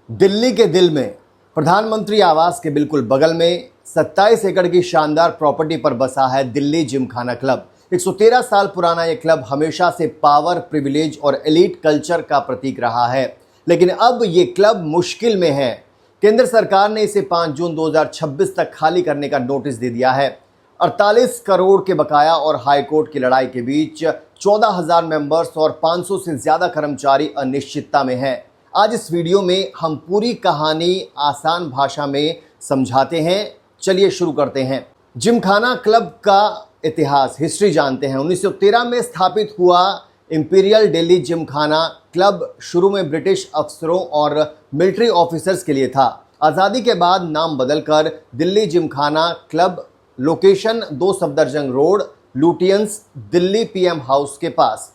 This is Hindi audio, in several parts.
दिल्ली के दिल में प्रधानमंत्री आवास के बिल्कुल बगल में 27 एकड़ की शानदार प्रॉपर्टी पर बसा है दिल्ली जिमखाना क्लब। 113 साल पुराना यह क्लब हमेशा से पावर, प्रिविलेज और एलीट कल्चर का प्रतीक रहा है, लेकिन अब ये क्लब मुश्किल में है। केंद्र सरकार ने इसे 5 जून 2026 तक खाली करने का नोटिस दे दिया है। 48 करोड़ के बकाया और हाईकोर्ट की लड़ाई के बीच 14,000 मेंबर्स और 500 से ज्यादा कर्मचारी अनिश्चितता में हैं। आज इस वीडियो में हम पूरी कहानी आसान भाषा में समझाते हैं। चलिए शुरू करते हैं। जिमखाना क्लब का इतिहास, हिस्ट्री जानते हैं। 1913 में स्थापित हुआ इंपीरियल दिल्ली जिमखाना क्लब शुरू में ब्रिटिश अफसरों और मिलिट्री ऑफिसर्स के लिए था। आज़ादी के बाद नाम बदलकर Delhi Gymkhana club, location 2 Safdarjung road, Lutyens, Delhi PM house के पास।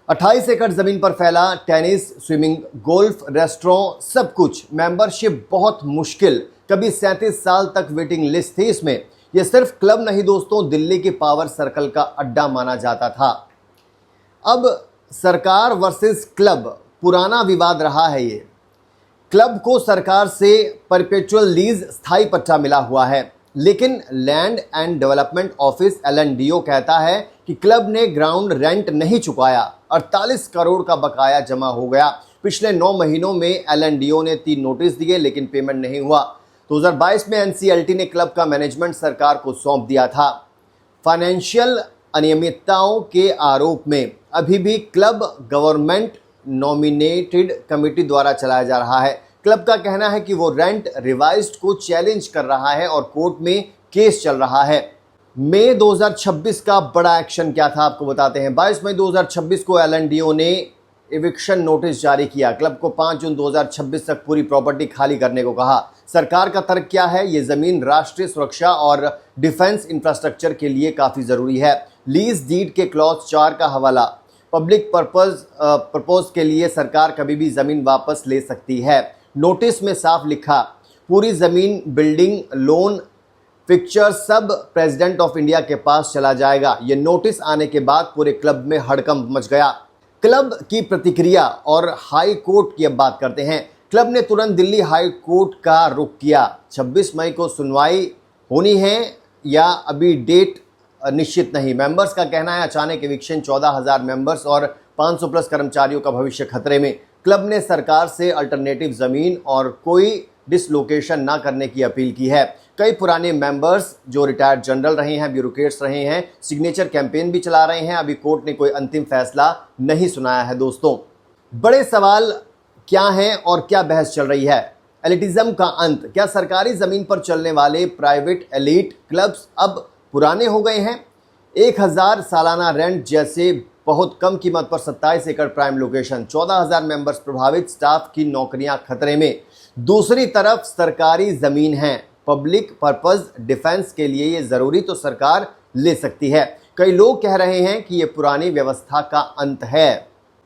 28 एकड़ जमीन पर फैला, टेनिस, स्विमिंग, गोल्फ, रेस्टोरेंट, सब कुछ। मेंबरशिप बहुत मुश्किल, कभी 37 साल तक वेटिंग लिस्ट थी इसमें। यह सिर्फ क्लब नहीं दोस्तों, दिल्ली के पावर सर्कल का अड्डा माना जाता था। अब सरकार वर्सेस क्लब, पुराना विवाद रहा है ये। क्लब को सरकार से परपेचुअल लीज, स्थायी पट्टा मिला हुआ है, लेकिन land and development office LNDO कहता है कि क्लब ने ग्राउंड रेंट नहीं चुकाया। 48 करोड़ का बकाया जमा हो गया। पिछले 9 महीनों में LNDO ने 3 नोटिस दिए, लेकिन पेमेंट नहीं हुआ। 2022 में NCLT ने क्लब का मैनेजमेंट सरकार को सौंप दिया था। फाइनेंशियल अनियमितताओं के आरोप में अभी भी क्लब गवर्नमेंट नॉमिनेटेड कमेटी द्वारा चलाया जा रहा है। क्लब का कहना है कि वो रेंट रिवाइज्ड को चैलेंज कर रहा है और कोर्ट में केस चल रहा है। मई 2026 का बड़ा एक्शन क्या था आपको बताते हैं। 22 मई 2026 को LNDO ने एविक्शन नोटिस जारी किया। क्लब को 5 जून 2026 तक पूरी प्रॉपर्टी खाली करने को कहा। सरकार का तर्क क्या है? ये जमीन राष्ट्रीय सुरक्षा और डिफेंस इंफ्रास्ट्रक्चर के लिए काफी जरूरी है। लीज डीड के क्लॉज 4 का हवाला, पब्लिक पर्पज के लिए सरकार कभी भी जमीन वापस ले सकती है। नोटिस में साफ लिखा, पूरी जमीन, बिल्डिंग, लोन, पिक्चर सब प्रेसिडेंट ऑफ इंडिया के पास चला जाएगा। ये नोटिस आने के बाद पूरे क्लब में हड़कंप मच गया। क्लब की प्रतिक्रिया और हाई कोर्ट की अब बात करते हैं। क्लब ने तुरंत दिल्ली हाई कोर्ट का रुख किया। 26 मई को सुनवाई होनी है या अभी डेट निश्चित नहीं। मेंबर्स का कहना है अचानक एविक्शन, 14,000 मेंबर्स और 500 प्लस कर्मचारियों का भविष्य खतरे में। क्लब ने सरकार से अल्टरनेटिव जमीन और कोई डिसलोकेशन ना करने की अपील की है। कई पुराने मेंबर्स जो रिटायर्ड जनरल रहे हैं, ब्यूरोक्रेट्स रहे हैं, सिग्नेचर कैंपेन भी चला रहे हैं। अभी कोर्ट ने कोई अंतिम फैसला नहीं सुनाया है दोस्तों। बड़े सवाल क्या हैं और क्या बहस चल रही है? एलिटिज्म का अंत, क्या सरकारी जमीन पर चलने वाले प्राइवेट एलीट क्लब्स अब पुराने हो गए हैं? 1000 सालाना रेंट जैसे बहुत कम कीमत पर 27 एकड़ प्राइम लोकेशन, 14,000 मेंबर्स प्रभावित, स्टाफ की नौकरियां खतरे में। दूसरी तरफ सरकारी जमीन है, पब्लिक पर्पस डिफेंस के लिए ये जरूरी तो सरकार ले सकती है। कई लोग कह रहे हैं कि ये पुरानी व्यवस्था का अंत है।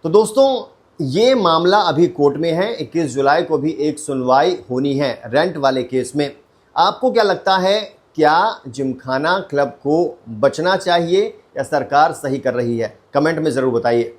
तो दोस्तों, ये मामला अभी कोर्ट में है। 21 जुलाई को भी एक सुनवाई होनी है रेंट वाले केस में। आपको क्या लगता है, क्या जिमखाना क्लब को बचना चाहिए या सरकार सही कर रही है? कमेंट में ज़रूर बताइए।